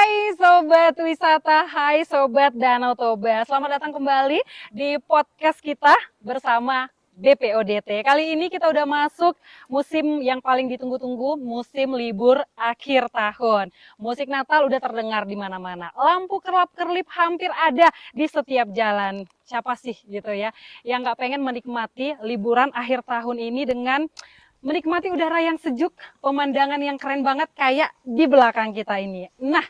Hai Sobat Wisata, hai Sobat Danau Toba. Selamat datang kembali di podcast kita bersama BPODT. Kali ini kita udah masuk musim yang paling ditunggu-tunggu, musim libur akhir tahun. Musik Natal udah terdengar di mana-mana. Lampu kerlap-kerlip hampir ada di setiap jalan. Siapa sih gitu ya yang nggak pengen menikmati liburan akhir tahun ini dengan menikmati udara yang sejuk, pemandangan yang keren banget kayak di belakang kita ini. Nah,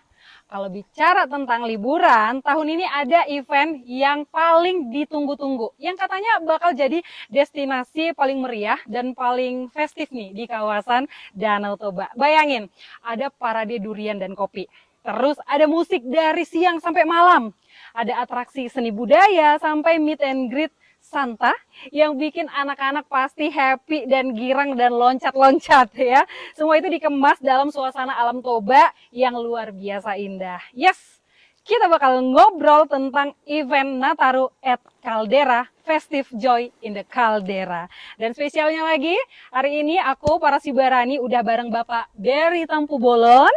kalau bicara tentang liburan, tahun ini ada event yang paling ditunggu-tunggu, yang katanya bakal jadi destinasi paling meriah dan paling festif nih di kawasan Danau Toba. Bayangin, ada parade durian dan kopi. Terus ada musik dari siang sampai malam. Ada atraksi seni budaya sampai meet and greet Santa yang bikin anak-anak pasti happy dan girang dan loncat-loncat ya. Semua itu dikemas dalam suasana alam Toba yang luar biasa indah. Yes, kita bakal ngobrol tentang event Nataru at Caldera, Festive Joy in the Caldera. Dan spesialnya lagi, hari ini aku, para Sibarani, udah bareng Bapak Berry Tampu Bolon,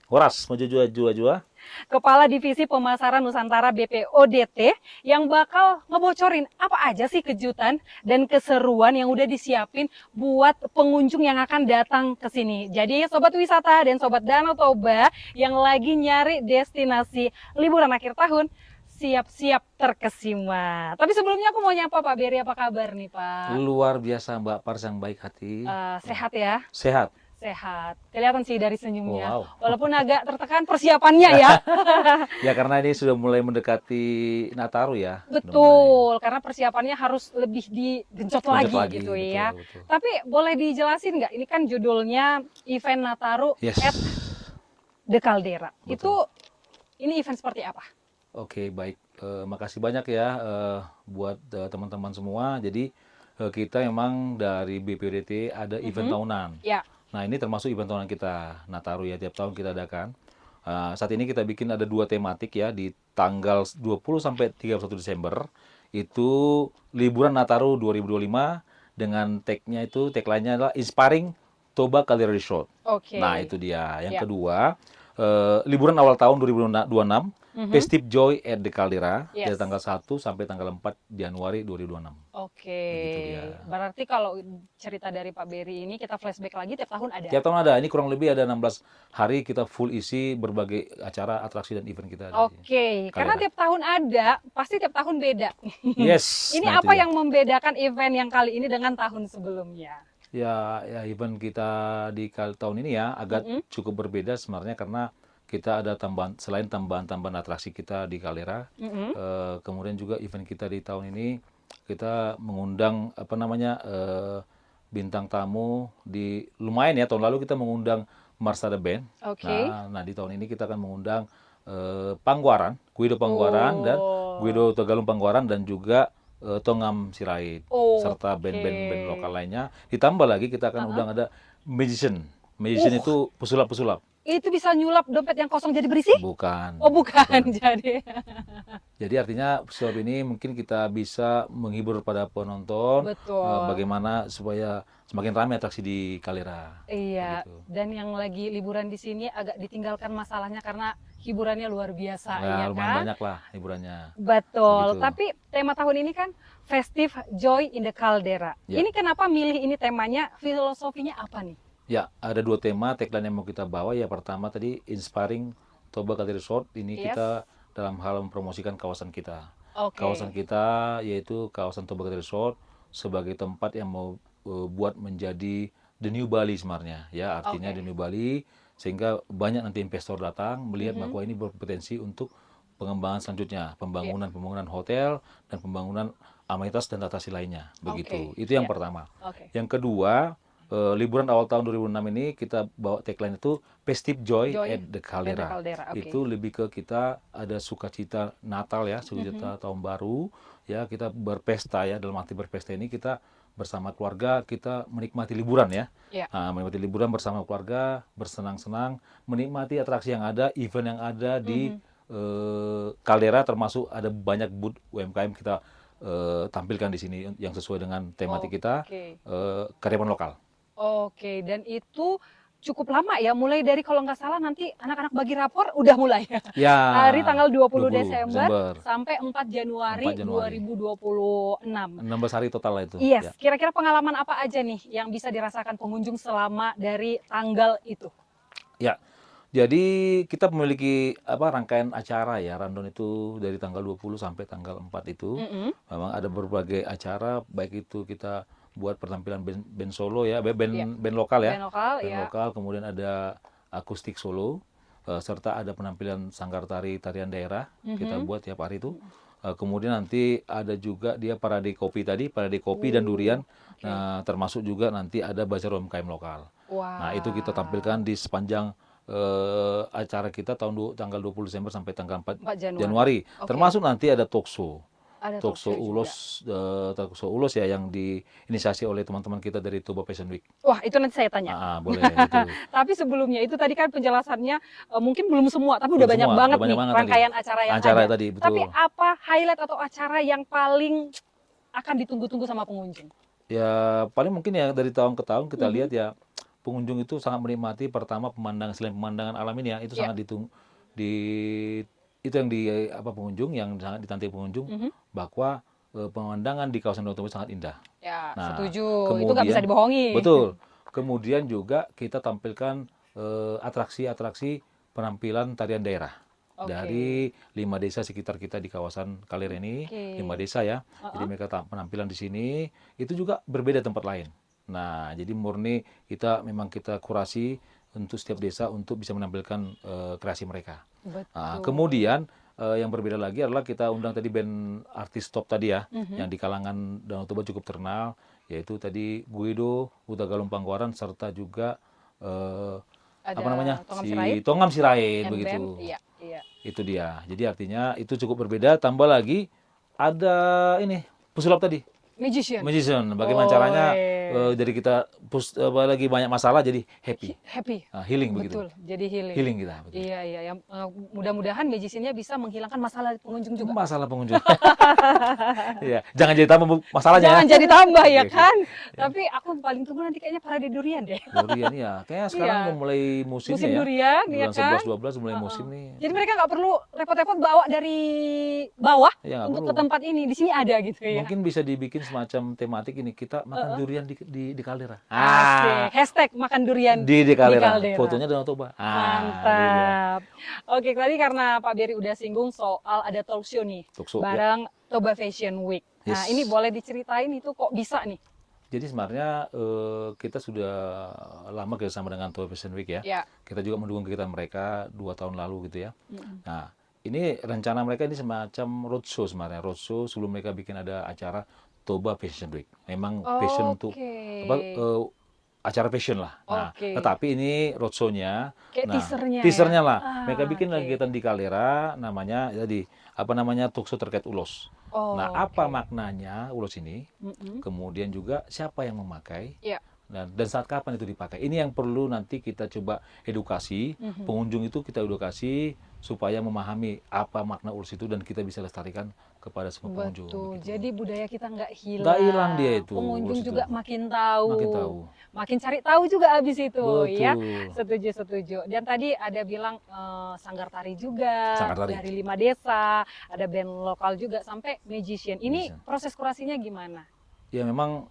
Horas, mau jua-jua. Kepala Divisi Pemasaran Nusantara BPODT, yang bakal ngebocorin apa aja sih kejutan dan keseruan yang udah disiapin buat pengunjung yang akan datang ke sini. Jadi Sobat Wisata dan Sobat Danau Toba yang lagi nyari destinasi liburan akhir tahun, siap-siap terkesima. Tapi sebelumnya aku mau nyapa Pak Berry, apa kabar nih Pak? Luar biasa Mbak Pars yang baik hati. Sehat ya? Sehat. Sehat. Kelihatan sih dari senyumnya. Wow. Walaupun agak tertekan persiapannya ya. Ya karena ini sudah mulai mendekati Nataru ya. Betul, karena persiapannya harus lebih digenjot Lanjut lagi gitu betul, ya. betul. Tapi boleh dijelasin nggak? Ini kan judulnya event Nataru Yes. at the Caldera. Betul. Itu ini event seperti apa? Oke, baik. Makasih banyak ya buat teman-teman semua. Jadi kita memang dari BPODT ada event tahunan. Ya. Nah, ini termasuk event tahunan kita, Nataru ya, tiap tahun kita adakan. Saat ini kita bikin ada 2 tematik ya, di tanggal 20 sampai 31 Desember. Itu liburan Nataru 2025 dengan tagline-nya adalah Inspiring Toba Caldera Resort. Oke. Nah, itu dia. Yang Ya. kedua, liburan awal tahun 2026, Festive Joy at the Caldera, Yes. dari tanggal 1 sampai tanggal 4 Januari 2026. Oke. Begitu dia. Berarti kalau cerita dari Pak Berry ini kita flashback lagi tiap tahun ada. Tiap tahun ada. Ini kurang lebih ada 16 hari kita full isi berbagai acara, atraksi, dan event kita. Oke, karena tiap tahun ada, pasti tiap tahun beda. Yes. Ini nah, apa itu dia. yang membedakan event yang kali ini dengan tahun sebelumnya? Ya, event kita di tahun ini ya agak cukup berbeda sebenarnya karena kita ada selain tambahan-tambahan atraksi kita di Caldera, kemudian juga event kita di tahun ini kita mengundang bintang tamu lumayan ya. Tahun lalu kita mengundang Marsada Band. Oke. Nah, di tahun ini kita akan mengundang Pangguaran, Guido Pangguaran dan Guido Tegalung Pangguaran dan juga Tongam Sirait serta band-band lokal lainnya. Ditambah lagi kita akan undang ada magician. Magician itu pesulap-pesulap. Itu bisa nyulap dompet yang kosong jadi berisi? Bukan. Oh bukan, jadi. Jadi artinya pesulap ini mungkin kita bisa menghibur pada penonton. Betul. Bagaimana supaya semakin ramai atraksi di Caldera. Iya, Begitu. dan yang lagi liburan di sini agak ditinggalkan masalahnya karena hiburannya luar biasa, Nah, ya lumayan kan? banyak lah hiburannya. Betul, Begitu. tapi tema tahun ini kan Festive Joy in the Caldera. Ya. Ini kenapa milih ini temanya, filosofinya apa nih? Ya, ada 2 tema tagline yang mau kita bawa. Ya, pertama tadi Inspiring Toba Caldera Resort. Ini Yes. kita dalam hal mempromosikan kawasan kita. Oke. Kawasan kita yaitu kawasan Toba Caldera Resort sebagai tempat yang mau buat menjadi the new Bali sebenarnya. Ya, artinya the new Bali sehingga banyak nanti investor datang melihat bahwa ini berpotensi untuk pengembangan selanjutnya, pembangunan hotel dan pembangunan amenitas dan atraksi lainnya. Begitu. Itu yang pertama. Oke. Yang kedua, liburan awal tahun 2006 ini kita bawa tagline itu Festive Joy at the Caldera. Okay. Itu lebih ke kita ada sukacita Natal ya, sukacita Tahun Baru ya, kita berpesta ya. Dalam arti berpesta ini kita bersama keluarga kita menikmati liburan ya. Yeah. Menikmati liburan bersama keluarga, bersenang-senang, menikmati atraksi yang ada, event yang ada di Caldera, termasuk ada banyak booth UMKM kita tampilkan di sini yang sesuai dengan tematik kita, karyawan lokal. Oke, dan itu cukup lama ya, mulai dari kalau nggak salah nanti anak-anak bagi rapor udah mulai. Ya, Hari tanggal 20 20 Desember Desember, sampai 4 Januari 4 Januari. 2026. 16 hari total lah itu. Yes, Ya. kira-kira pengalaman apa aja nih yang bisa dirasakan pengunjung selama dari tanggal itu? Ya. Jadi kita memiliki rangkaian acara ya, rundown itu dari tanggal 20 sampai tanggal 4 itu. Mm-mm. Memang ada berbagai acara, baik itu kita buat penampilan band solo ya, band lokal ya. Band lokal, Band ya. lokal, kemudian ada akustik solo, serta ada penampilan sanggar tarian daerah kita buat tiap hari itu. Kemudian nanti ada juga dia parade kopi dan durian. Oke. Nah, termasuk juga nanti ada bazar UMKM lokal. Nah, itu kita tampilkan di sepanjang acara kita tanggal 20 Desember sampai tanggal 4 4 Januari. Oke. Termasuk nanti ada talk show. Ada Talk show Talk show Ulos ya, yang diinisiasi oleh teman-teman kita dari Toba Fashion Week. Wah, itu nanti saya tanya. Boleh itu. Tapi sebelumnya itu tadi kan penjelasannya mungkin belum semua, tapi udah Belum banyak semua, banget udah banyak nih banget rangkaian acara yang Acara ada. tadi, Tapi betul. apa highlight atau acara yang paling akan ditunggu-tunggu sama pengunjung? Ya, paling mungkin ya dari tahun ke tahun kita lihat ya, pengunjung itu sangat menikmati pertama selain pemandangan alam ini ya, itu Iya. sangat itu yang pengunjung yang sangat ditanti pengunjung, bahwa pemandangan di kawasan Danau Toba sangat indah. Ya, Nah, setuju. Itu nggak bisa kemudian dibohongi. betul. Kemudian juga kita tampilkan atraksi-atraksi penampilan tarian daerah Oke. dari 5 desa sekitar kita di kawasan Kaler ini. Oke. 5 desa ya. Jadi mereka penampilan di sini itu juga berbeda tempat lain. Nah, jadi murni memang kita kurasi untuk setiap desa untuk bisa menampilkan kreasi mereka. Betul. Kemudian yang berbeda lagi adalah kita undang tadi band artis top tadi ya, yang di kalangan Danau Toba cukup terkenal, yaitu tadi Guido, Uta Galung Pangkuaran, serta juga Ada Tongam Sirait, Tongam Sirait M-Band. begitu. Iya, iya. Itu dia. Jadi artinya itu cukup berbeda. Tambah lagi ada ini pesulap tadi. Magician. Bagaimana caranya dari kita lagi banyak masalah jadi happy. Healing begitu. Betul, jadi healing. Healing kita. Betul. Iya, iya. Yang mudah-mudahan magiciannya bisa menghilangkan masalah pengunjung juga. Masalah pengunjung. Iya, jangan jadi tambah masalahnya. Jangan jadi tambah ya Oke. kan. Tapi aku paling tunggu nanti kayaknya parade durian deh. Durian ya. Kayaknya sekarang Iya. mau mulai musimnya Musim ya. durian ya Bulan kan. 11 12 mulai musim nih. Jadi mereka nggak perlu repot-repot bawa dari bawah Ya, nggak untuk perlu. ke tempat ini. Di sini ada gitu ya. Mungkin bisa dibikin semacam tematik ini, kita makan durian di Kaldera. Asik. Hashtag makan durian Di Kaldera. Kaldera. Fotonya Danau Toba. Mantap. Oke, tadi karena Pak Beri udah singgung soal ada talk show nih, Talk show, ya. bareng Toba Fashion Week. Nah, Yes. ini boleh diceritain itu kok bisa nih? Jadi sebenarnya kita sudah lama kerjasama dengan Toba Fashion Week ya. Ya. Kita juga mendukung kegiatan mereka 2 tahun lalu gitu ya. Nah, ini rencana mereka ini semacam roadshow sebenarnya. Roadshow sebelum mereka bikin ada acara Toba Fashion Week. Memang fashion untuk acara fashion lah. Nah, Oke. tetapi ini roadshow-nya. Kayak teasernya teasernya ya? lah. Mereka bikin oke. kegiatan di Kaldera, namanya jadi talk show terkait ulos. Oh, Nah, apa maknanya ulos ini? Mm-mm. Kemudian juga siapa yang memakai? Ya. Dan saat kapan itu dipakai? Ini yang perlu nanti kita coba edukasi. Pengunjung itu kita edukasi supaya memahami apa makna ulos itu dan kita bisa lestarikan kepada semua pengunjung. Betul. begitu. Jadi budaya kita nggak hilang. Nggak hilang dia itu, Pengunjung ulos itu. juga makin tahu. Makin tahu. Makin cari tahu juga abis itu ya. Betul. Setuju. Dan tadi ada bilang sanggar tari juga Sanggar tari. dari 5 desa, ada band lokal juga sampai magician. Ini Magician. proses kurasinya gimana? Ya memang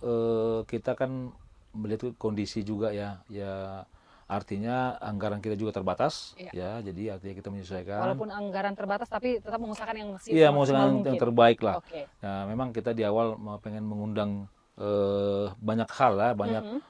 kita kan melihat kondisi juga ya. Ya artinya anggaran kita juga terbatas ya. Jadi artinya kita menyesuaikan. Walaupun anggaran terbatas tapi tetap mengusahakan yang Iya, semaksimal mengusahakan yang mungkin. terbaik lah. Oke. Nah, memang kita di awal pengen mengundang banyak hal lah, banyak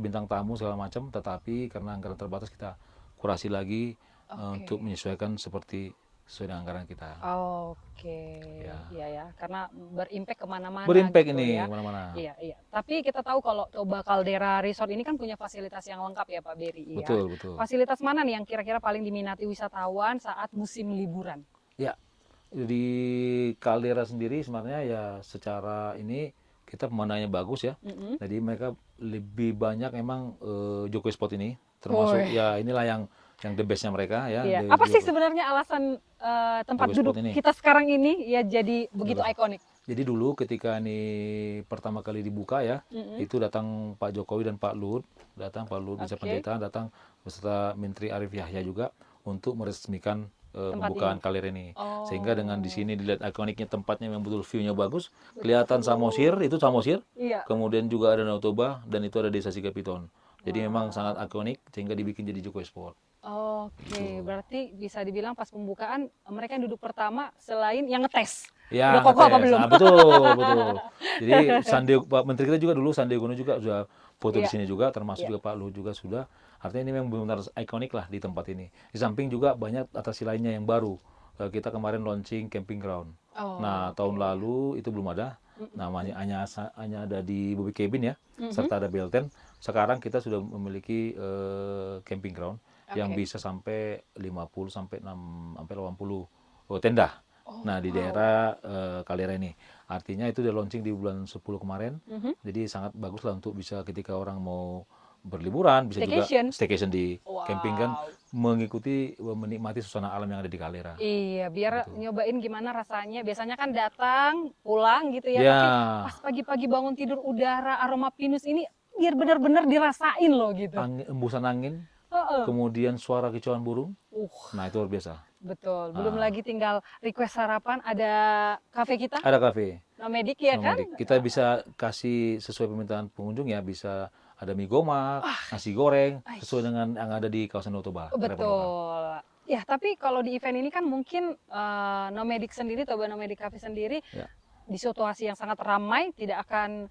bintang tamu segala macam, tetapi karena anggaran terbatas kita kurasi lagi untuk menyesuaikan sesuai dengan anggaran kita. Oke, Ya. iya ya, karena berimpact kemana-mana. Berimpact gitu ini ya. kemana-mana. Iya. Tapi kita tahu kalau Toba Caldera Resort ini kan punya fasilitas yang lengkap ya Pak Beri. Ya. Betul. Fasilitas mana nih yang kira-kira paling diminati wisatawan saat musim liburan? Ya, di Caldera sendiri sebenarnya ya secara ini kita pemandangannya bagus ya. Jadi mereka lebih banyak memang Jokowi Spot ini, termasuk ya inilah yang the bestnya mereka ya. Iya. Apa sih sebenarnya alasan tempat Jokowi duduk Spot ini. kita sekarang ini ya jadi begitu ikonik? Jadi dulu ketika ini pertama kali dibuka ya, Mm-mm. itu datang Pak Jokowi dan Pak Luhut, datang Pak Luhut Binsar Oke, Panjaitan, datang beserta Menteri Arief Yahya juga untuk meresmikan tempat ini. pembukaan Kalir ini. Sehingga dengan di Oh, sini dilihat ikoniknya tempatnya memang betul view-nya bagus, kelihatan Samosir, betul. itu Samosir, Iya. kemudian juga ada Danau Toba dan itu ada Desa Sigapiton. Jadi memang sangat Wow. ikonik sehingga dibikin jadi Jokowi Sport. Oke, Gitu. berarti bisa dibilang pas pembukaan mereka yang duduk pertama selain yang ngetes. Udah Ya, kokoh apa ngetes. belum? Nah, betul, betul. Jadi Pak Menteri kita juga dulu Sandiaga Uno juga sudah foto di Iya, sini juga, termasuk iya. juga Pak Luhut juga sudah. Artinya ini memang benar-benar ikonik lah di tempat ini. Di samping juga banyak atraksi lainnya yang baru. Kita kemarin launching camping ground. Oh, Nah, tahun oke. lalu itu belum ada. Namanya hanya ada di Bobby Cabin ya, Mhm. serta ada Belten. Sekarang kita sudah memiliki camping ground yang Oke. bisa sampai 50 sampai 6 sampai 80 tenda. Oh, Nah, di wow. daerah Kalira ini. Artinya itu udah launching di bulan 10 kemarin. Mhm. Jadi sangat bagus lah untuk bisa ketika orang mau berliburan, bisa juga Staycation. staycation di camping kan, Wow. mengikuti, menikmati suasana alam yang ada di Kalira. Iya, biar Gitu. nyobain gimana rasanya. Biasanya kan datang, pulang gitu ya, Ya, tapi pas pagi-pagi bangun tidur udara aroma pinus ini biar benar-benar dirasain loh gitu. embusan angin, Heeh. kemudian suara kicauan burung. Uh, Nah, itu luar biasa. betul. Belum Nah, lagi tinggal request sarapan, ada kafe kita, ada kafe. Nomedik ya kan? Nomadik. Kita bisa kasih sesuai permintaan pengunjung ya, bisa ada mie gomak, nasi goreng, Ais. sesuai dengan yang ada di kawasan Danau Toba, area Penokan. Betul. Ya, tapi kalau di event ini kan mungkin Nomedik sendiri, Toba Nomedik Cafe sendiri Ya. di situasi yang sangat ramai tidak akan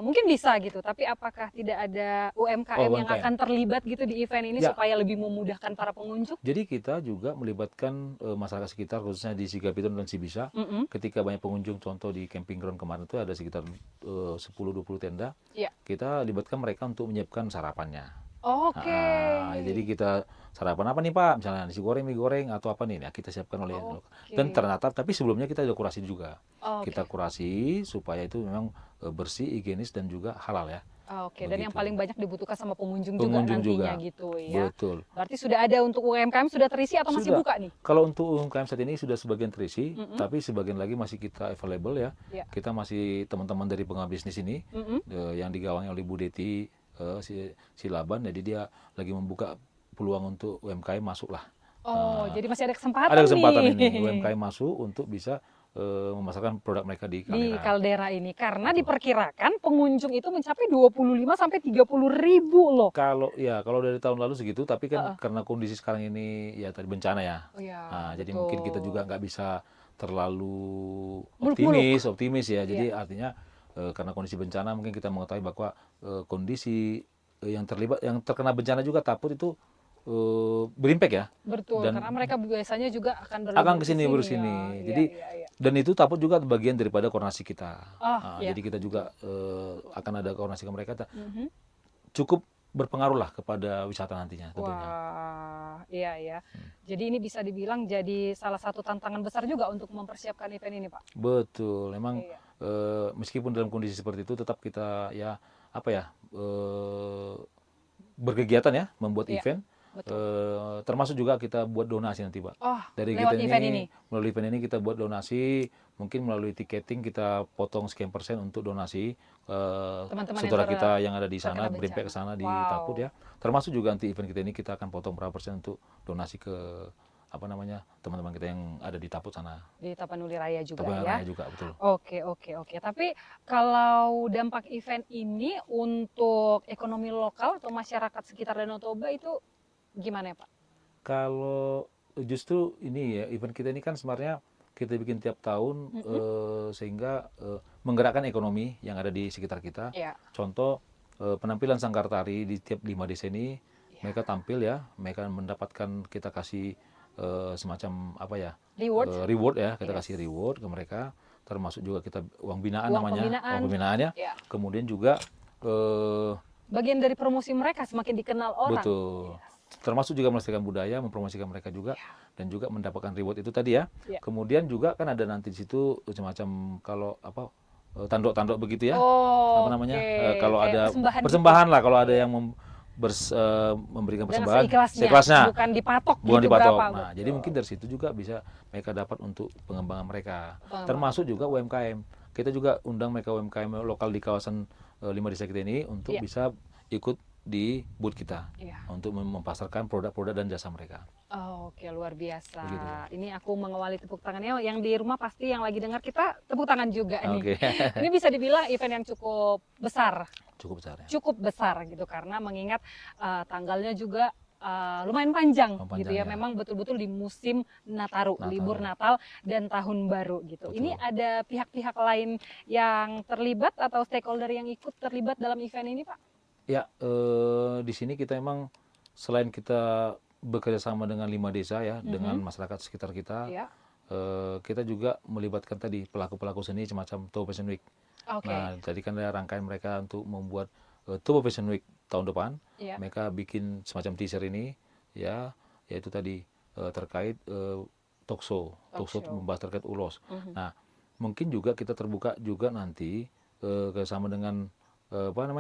mungkin bisa gitu. Tapi apakah tidak ada UMKM yang UMKM. akan terlibat gitu di event ini Ya, supaya lebih memudahkan para pengunjung? jadi kita juga melibatkan masyarakat sekitar khususnya di Sigapiton dan Sibisa. Mm-mm. Ketika banyak pengunjung, contoh di camping ground kemarin itu ada sekitar 10-20 tenda. Iya. Kita libatkan mereka untuk menyiapkan sarapannya. Oke. Jadi kita sarapan apa nih Pak? Misalnya nasi goreng, mie goreng atau apa nih? Nah, kita siapkan oleh dan Oke. ternyata tapi sebelumnya kita ada kurasi juga. Kita Oke. kurasi supaya itu memang bersih, higienis dan juga halal ya. Oke, dan yang Begitu. paling banyak dibutuhkan sama pengunjung juga Pengunjung nantinya juga. gitu ya. Betul. Berarti sudah ada untuk UMKM sudah terisi atau masih Sudah. buka nih? Kalau untuk UMKM saat ini sudah sebagian terisi, Mm-mm. tapi sebagian lagi masih kita available ya. Ya. Kita masih teman-teman dari pengawas bisnis ini Mm-mm. yang digawangi oleh Bu Deti si Laban, jadi dia lagi membuka peluang untuk UMKM masuk lah. Oh, Nah, jadi masih ada kesempatan ada kesempatan nih ini UMKM masuk untuk bisa memasarkan produk mereka di di Kalira. Kaldera ini karena Betul. diperkirakan pengunjung itu mencapai 25 sampai 30 ribu loh. Kalau dari tahun lalu segitu, tapi kan Heeh. karena kondisi sekarang ini ya tadi bencana ya. Oh ya, Nah, jadi betul. mungkin kita juga nggak bisa terlalu Muluk-muluk. optimis ya. Jadi Iya. artinya karena kondisi bencana mungkin kita mengetahui bahwa kondisi yang terkena bencana juga takut itu berimpact ya. Betul, Dan karena mereka biasanya juga akan akan berlibur ke kesini sini bersini. ya. Iya, Jadi iya, iya. dan itu takut juga bagian daripada koordinasi kita. Oh, Nah, iya. jadi kita juga akan ada koordinasi ke mereka. Mhm. Cukup berpengaruh lah kepada wisata nantinya tentunya. Wah, iya ya. Jadi ini bisa dibilang jadi salah satu tantangan besar juga untuk mempersiapkan event ini, Pak. Betul, memang Iya. meskipun dalam kondisi seperti itu tetap kita ya apa ya berkegiatan ya, membuat Iya, event. betul. Termasuk juga kita buat donasi nanti, Pak. Oh, Dari lewat kita event ini. melalui event ini kita buat donasi, mungkin melalui tiketing kita potong sekian persen untuk donasi Teman-teman yang saudara kita yang ada di terkena sana, berimpact ke bencana. sana di Wow. Taput ya. Termasuk juga nanti event kita ini kita akan potong berapa persen untuk donasi ke teman-teman kita yang ada di Taput sana. Di Tapanuli Raya juga Tapanuli ya. Raya juga betul. Oke, oke, oke. Tapi kalau dampak event ini untuk ekonomi lokal atau masyarakat sekitar Danau Toba itu gimana ya, Pak? Kalau justru ini ya event kita ini kan sebenarnya kita bikin tiap tahun sehingga menggerakkan ekonomi yang ada di sekitar kita. Iya. Contoh penampilan Sanggar Tari di tiap 5 desa ini mereka tampil ya, mereka mendapatkan kita kasih semacam apa ya Reward. ya, kita Yes. kasih reward ke mereka, termasuk juga kita uang binaan Uang namanya, pembinaan. uang pembinaannya. Iya. Kemudian juga Bagian dari promosi mereka semakin dikenal orang. betul. Termasuk juga melestarikan budaya, mempromosikan mereka juga, dan juga mendapatkan reward itu tadi ya. Iya. Kemudian juga kan ada nanti di situ semacam kalau apa tanduk-tanduk begitu ya, Oh, apa namanya? oke. Kalau Kayak ada persembahan persembahan gitu. lah, kalau ada Iya. yang memberikan Dengan persembahan seikhlasnya, seikhlasnya, bukan dipatok bukan gitu dipatok. berapa. Nah, jadi mungkin dari situ juga bisa mereka dapat untuk pengembangan mereka. Pengembangan, Termasuk juga betul. UMKM. Kita juga undang mereka UMKM lokal di kawasan 5 desa kita ini untuk Iya, bisa ikut di booth kita iya. untuk mempasarkan produk-produk dan jasa mereka. Oh, oke, luar biasa. Begitu ya. Ini aku mengawali tepuk tangannya. Yang di rumah pasti yang lagi dengar kita tepuk tangan juga nih. Oke. Ini bisa dibilang event yang cukup besar, Cukup besar ya. cukup besar gitu karena mengingat tanggalnya juga lumayan panjang Oh, gitu panjang ya. ya. Memang betul-betul di musim Nataru, Natal. libur Natal dan Tahun Baru gitu. Ini Betul. ada pihak-pihak lain yang terlibat atau stakeholder yang ikut terlibat dalam event ini, Pak? Ya, di sini kita emang selain kita bekerja sama dengan 5 desa ya, dengan masyarakat sekitar kita, Iya. kita juga melibatkan tadi pelaku-pelaku seni semacam Toba Fashion Week. Oke. Nah, tadi kan ada rangkaian mereka untuk membuat Toba Fashion Week tahun depan. Iya. Mereka bikin semacam teaser ini, ya, yaitu tadi terkait talk show membahas terkait ulos. Nah, mungkin juga kita terbuka juga nanti kerjasama dengan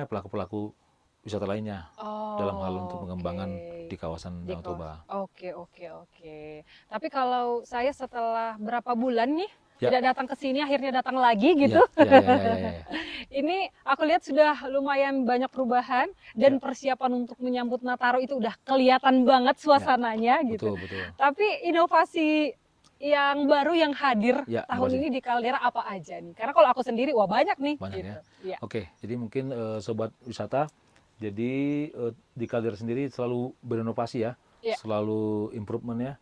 pelaku-pelaku wisata lainnya dalam hal untuk pengembangan di kawasan Danau Toba. Oke, oke, oke. Tapi kalau saya setelah berapa bulan nih Ya. tidak datang ke sini, akhirnya datang lagi gitu. Ya. Ini aku lihat sudah lumayan banyak perubahan dan persiapan untuk menyambut Nataru itu udah kelihatan banget suasananya gitu. Betul. Tapi inovasi yang baru yang hadir Ya, tahun inovasi. ini di Caldera apa aja nih? Karena kalau aku sendiri, wah banyak nih. Banyak gitu. ya. Iya. Oke, jadi mungkin sobat wisata, jadi di Caldera sendiri selalu berinovasi ya, Iya. selalu improvement ya.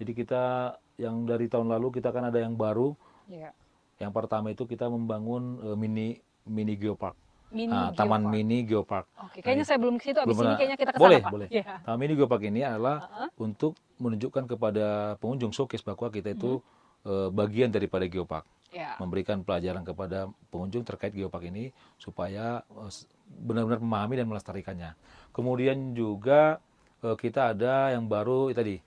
Jadi kita yang dari tahun lalu kita kan ada yang baru. Iya. Yang pertama itu kita membangun mini geopark. Mini Taman geopark. mini geopark. Oke, kayaknya saya belum ke situ. Abis Belum ini pernah. kayaknya kita ke sana, Pak. Boleh. Iya. Taman mini geopark ini adalah untuk menunjukkan kepada pengunjung showcase bahwa kita itu bagian daripada geopark. Iya. Memberikan pelajaran kepada pengunjung terkait geopark ini supaya benar-benar memahami dan melestarikannya. Kemudian juga kita ada yang baru tadi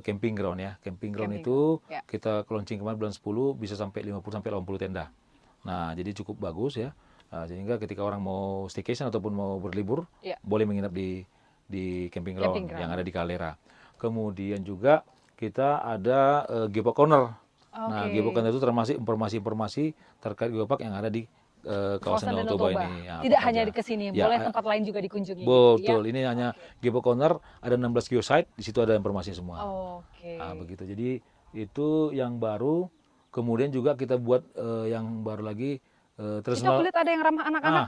camping ground ya. Camping ground itu ya. kita launching kemarin bulan 10 bisa sampai 50 sampai 80 tenda. Nah, jadi cukup bagus ya. Sehingga ketika orang mau staycation ataupun mau berlibur boleh menginap di camping ground yang ada di Caldera. Kemudian juga kita ada Geopark Corner. Nah, Geopark Corner itu termasuk informasi-informasi terkait geopark yang ada di kawasan Danau Toba ini. Ya, tidak apa hanya saja. di kesini, Ya, boleh tempat lain juga dikunjungi. Betul, gitu, ya? ini hanya Geopark Corner, ada 16 geosite, di situ ada informasi semua. Oke. Nah, begitu. Jadi itu yang baru. Kemudian juga kita buat yang baru lagi Itu aku tradisional lihat ada yang ramah anak-anak.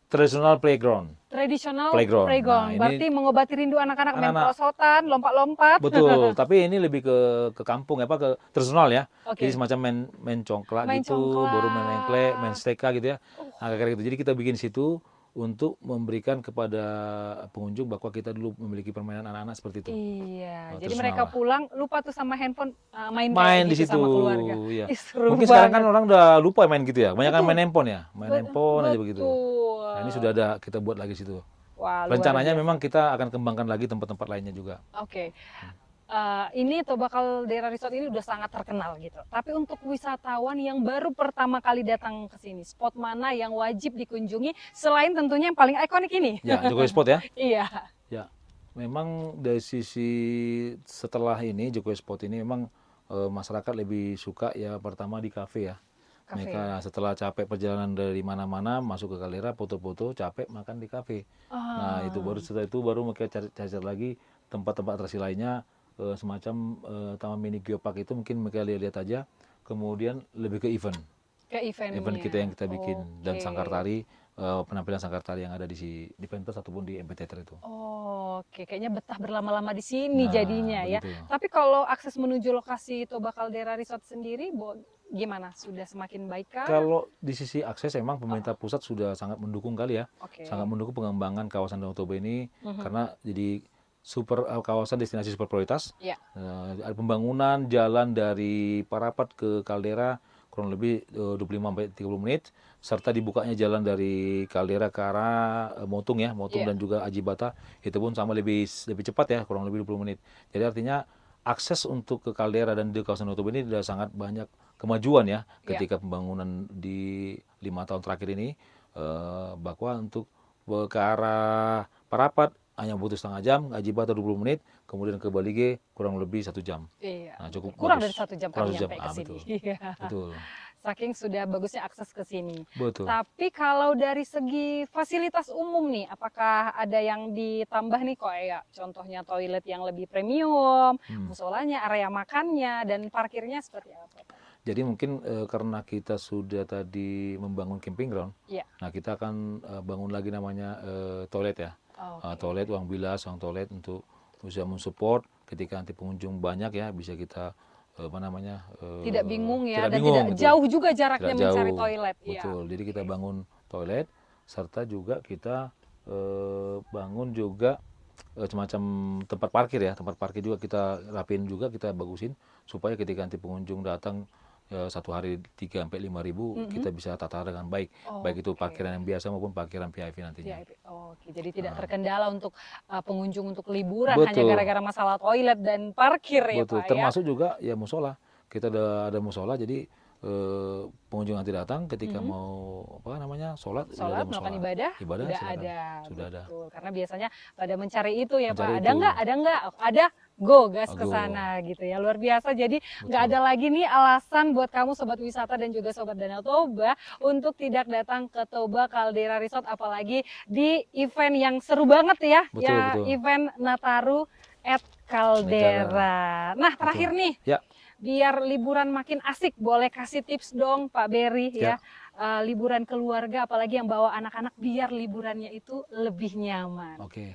tradisional playground. Tradisional Playground. playground. Nah, ini Berarti mengobati rindu anak-anak main anak-anak. perosotan, lompat-lompat. Betul, tapi ini lebih ke kampung ya, ke tradisional ya. Oke. Jadi semacam main congklak Main gitu, congklak. baru main engklek, main steka gitu ya. Nah, kayak gitu. Jadi kita bikin situ untuk memberikan kepada pengunjung bahwa kita dulu memiliki permainan anak-anak seperti itu. Iya, Oh, jadi terus mereka malah. pulang lupa tuh sama handphone, main Main kayak di gitu situ, sama keluarga. ya. Ih, seru Mungkin sekarang kan banget. orang udah lupa main gitu ya. Banyak kan Betul. main handphone ya, main handphone aja begitu. Betul. Nah, ini sudah ada kita buat lagi situ. Wah, luar Rencananya biasa. memang kita akan kembangkan lagi tempat-tempat lainnya juga. Oke. Ini Toba Caldera Resort ini udah sangat terkenal gitu. Tapi untuk wisatawan yang baru pertama kali datang ke sini, spot mana yang wajib dikunjungi selain tentunya yang paling ikonik ini? Ya, Jokowi Spot ya. Iya. Ya, memang dari sisi setelah ini Jokowi Spot ini memang masyarakat lebih suka ya pertama di kafe ya. Kafe. Mereka setelah capek perjalanan dari mana-mana masuk ke Caldera foto-foto capek makan di kafe. Nah itu baru setelah itu baru mereka cari lagi tempat-tempat atraksi lainnya semacam taman mini geopark itu mungkin mereka lihat aja. Kemudian lebih ke event. Ke eventnya. Event kita yang kita bikin dan Oke. sangkar tari penampilan sangkar tari yang ada di pentas ataupun di amphitheater itu. Oke, kayaknya betah berlama-lama di sini Nah, jadinya ya. begitu. Tapi kalau akses menuju lokasi Toba Caldera Resort sendiri, gimana? Sudah semakin baik kah? Kalau di sisi akses memang pemerintah pusat sudah sangat mendukung kali ya. Oke. Sangat mendukung pengembangan kawasan Danau Toba ini karena jadi kawasan destinasi super prioritas. Ya. Ada pembangunan jalan dari Parapat ke Caldera kurang lebih 25 sampai 30 menit serta dibukanya jalan dari Caldera ke arah Motung ya, Motung dan juga Ajibata itu pun sama lebih cepat ya, kurang lebih 20 menit. Jadi artinya akses untuk ke Caldera dan di kawasan Danau Toba ini sudah sangat banyak kemajuan ya ketika pembangunan di 5 tahun terakhir ini bahwa untuk ke arah Parapat hanya butuh setengah jam, Aji Bata 20 menit, kemudian ke Balige kurang lebih 1 jam. Iya. Nah, cukup Kurang bagus. dari 1 jam Kurang kami 1 jam. nyampe ke sini. Betul. Iya. Betul. Saking sudah bagusnya akses ke sini. Betul. Tapi kalau dari segi fasilitas umum nih, apakah ada yang ditambah nih kok ya? Contohnya toilet yang lebih premium, musolanya, area makannya, dan parkirnya seperti apa, Pak? Jadi mungkin karena kita sudah tadi membangun camping ground, Iya. nah kita akan bangun lagi namanya toilet ya. Oke. Toilet, uang bilas, uang toilet untuk bisa mensupport ketika nanti pengunjung banyak ya, bisa kita apa namanya Tidak bingung ya, tidak dan bingung, tidak betul. jauh juga jaraknya Tidak mencari jauh, toilet. Iya. betul. Jadi kita bangun toilet, serta juga kita bangun juga semacam tempat parkir ya. Tempat parkir juga kita rapiin juga, kita bagusin supaya ketika nanti pengunjung datang satu hari 3 sampai 5 ribu, kita bisa tata dengan baik, baik itu Oke. parkiran yang biasa maupun parkiran VIP nantinya. VIP. Oke, jadi tidak terkendala untuk pengunjung untuk liburan hanya Betul. gara-gara masalah toilet dan parkir ya Betul, Pak ya. termasuk juga ya musola. Kita ada musola, jadi pengunjung nanti datang ketika mau apa namanya sholat, udah ada Sholat, melakukan musola. ibadah, Ibadah sudah silakan. ada. Sudah ada. Betul. Karena biasanya pada mencari itu ya Mencari Pak. itu. Ada nggak? Ada, go gas ke Go. sana gitu ya. Luar biasa. Jadi nggak Betul. ada lagi nih alasan buat kamu sobat wisata dan juga sobat Danau Toba untuk tidak datang ke Toba Caldera Resort, apalagi di event yang seru banget ya. Betul, Ya, betul. event Nataru at Caldera. Nah, terakhir Betul. nih. Ya. Biar liburan makin asik, boleh kasih tips dong Pak Berry ya. Ya. Liburan keluarga, apalagi yang bawa anak-anak, biar liburannya itu lebih nyaman. Oke.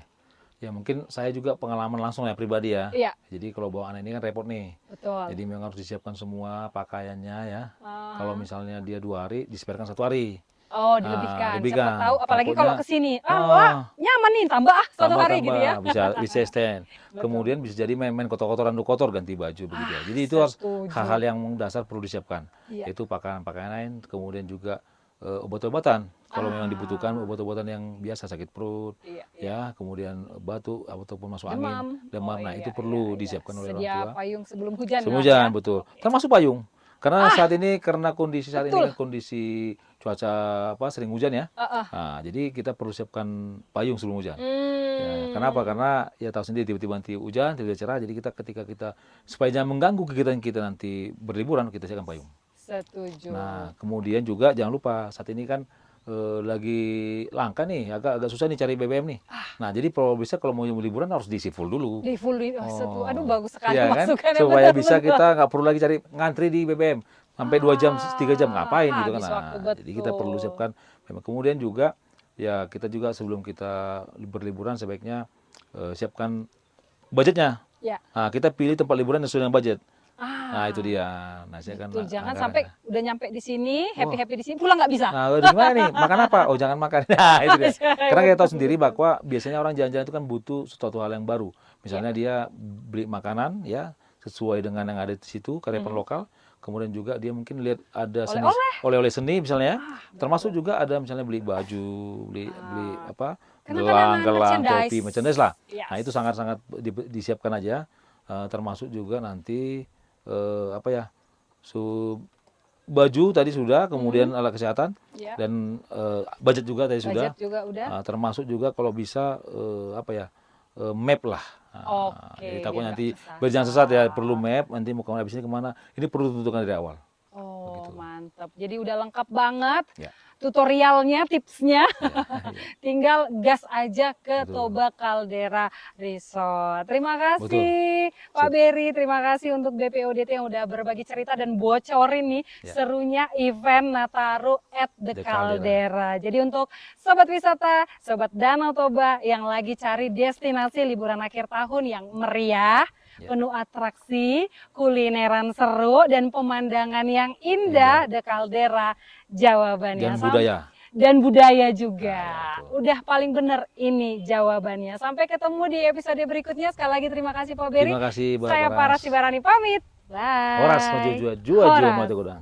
Ya mungkin saya juga pengalaman langsung ya pribadi ya. Iya. Jadi kalau bawa anak ini kan repot nih. Betul. Jadi memang harus disiapkan semua pakaiannya ya. Ah. Kalau misalnya dia 2 hari, disiapkan 1 hari. Oh, dilebihkan. Dilebihkan. Siapa tahu, apalagi Takutnya, kalau kesini, wah, nyaman nih, tambah satu hari gitu ya. Bisa extend. Kemudian bisa jadi main-main kotor-kotoran kotor, ganti baju begitu ya. Jadi itu harus setuju. hal-hal yang dasar perlu disiapkan. Iya. Itu pakaian-pakaian lain, kemudian juga obat-obatan. Kalau memang dibutuhkan obat-obatan yang biasa, sakit perut, Iya, ya, kemudian batuk ataupun masuk Demam. angin, demam. Oh, nah, iya, itu perlu iya. disiapkan oleh orang Sedia tua. payung sebelum hujan. Sebelum Mas, ya? hujan, betul. Termasuk payung. Karena saat ini, karena kondisi saat ini Betul. kan kondisi cuaca apa sering hujan ya. Heeh. Nah, jadi kita perlu siapkan payung sebelum hujan. Ya, Hmm. kenapa? Karena ya tahu sendiri tiba-tiba nanti hujan, tiba-tiba cerah. Jadi kita ketika kita supaya jangan mengganggu kegiatan kita nanti berliburan, kita siapkan payung. Setuju. Nah, kemudian juga jangan lupa saat ini kan lagi langka nih, agak susah nih cari BBM nih. Nah, jadi kalau bisa kalau mau liburan harus diisi full dulu. Di full, aduh bagus sekali Iya kan? masukannya. Supaya benar, bisa benar. kita nggak perlu lagi cari ngantri di BBM sampai 2 jam, 3 jam ngapain gitu kan. habis waktu, Nah, jadi kita perlu betul. siapkan. Kemudian juga ya kita juga sebelum kita berliburan sebaiknya siapkan budgetnya. Ya. Nah, kita pilih tempat liburan yang sesuai dengan budget. Nah, Ah, itu dia. Nah, saya kan betul. Jangan anggaran sampai ya. udah nyampe di sini, happy-happy di sini, pulang nggak bisa. Nah, udah gimana nih? Makan apa? Oh, jangan makan. Nah, itu dia. Karena kita tahu sendiri bahwa biasanya orang jalan-jalan itu kan butuh sesuatu hal yang baru. Misalnya dia beli makanan ya sesuai dengan yang ada di situ, karyawan lokal. Kemudian juga dia mungkin lihat ada seni, oleh-oleh seni misalnya ya. Termasuk juga ada misalnya beli baju, beli apa? Gelang, topi, merchandise lah. Yes. Nah, itu sangat-sangat disiapkan aja. Termasuk juga nanti apa ya? Baju tadi sudah, kemudian alat kesehatan, Ya. dan budget juga tadi sudah. Budget juga udah. Termasuk juga kalau bisa apa ya, map lah. Oke, Jadi takutnya biar nanti nggak jangan sesat ya, perlu map. Nanti mau kemana habis ini kemana? Ini perlu ditentukan dari awal. Oh, Begitu. mantap. Jadi udah lengkap banget. Ya. Tutorialnya, tipsnya. Iya. Tinggal gas aja ke Betul. Toba Caldera Resort. Terima kasih Pak Berry, terima kasih untuk BPODT yang udah berbagi cerita dan bocorin nih serunya event Nataru at the Caldera. Jadi untuk sobat wisata, sobat Danau Toba yang lagi cari destinasi liburan akhir tahun yang meriah, penuh atraksi, kulineran seru, dan pemandangan yang indah, The Caldera jawabannya. Dan budaya. Dan budaya juga. Nah, Udah paling bener ini jawabannya. Sampai ketemu di episode berikutnya. Sekali lagi terima kasih Pak Berry. Terima kasih, Mbak Saya Paras Sibarani pamit. Bye. Horas jua mata godang.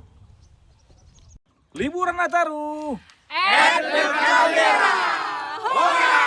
Liburan Nataru. At the Caldera. Horas.